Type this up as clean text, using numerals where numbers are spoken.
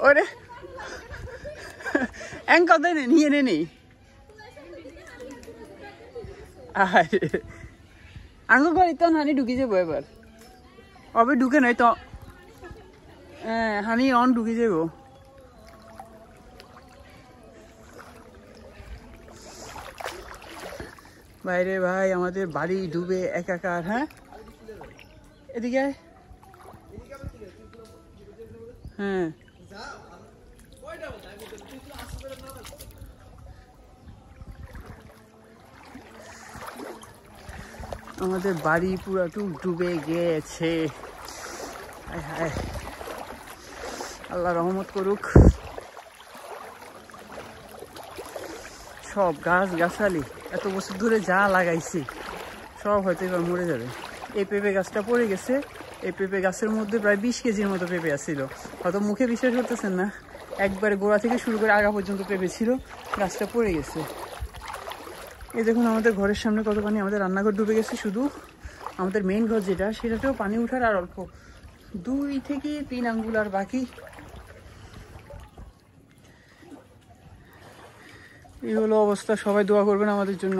ওরে অ্যাঙ্কর দেয় না নিয়ে নেই আঙ্গ করে তো হানি ঢুকি যাবো এবার অবে ঢুকে নয় তো হ্যাঁ হানি অন ঢুকে যাবো বাইরে ভাই আমাদের বাড়ি ডুবে একাকার হ্যাঁ এদিকে হ্যাঁ আমাদের বাড়ি পুরাটু ডুবে গেছে আল্লাহ রহমত করুক সব গাছ গাছালি এত বছর ধরে যা লাগাইছি সব হয়তো এবার মরে যাবে এই পেঁপে গাছটা পড়ে গেছে এই পেঁপে গাছের মধ্যে প্রায় 20 কেজির মতো পেঁপে আসছিল হয়তো মুখে বিশ্বাস করতেছেন না একবারে গোড়া থেকে শুরু করে আগা পর্যন্ত পেঁপে ছিল গাছটা পড়ে গেছে এই দেখুন আমাদের ঘরের সামনে কত পানি আমাদের রান্নাঘর ডুবে গেছে শুধু আমাদের মেইন ঘর যেটা সেটাতেও পানি উঠার আর অল্প 2 থেকে 3 আঙ্গুল আর বাকি এই হলো অবস্থা সবাই দোয়া করবেন আমাদের জন্য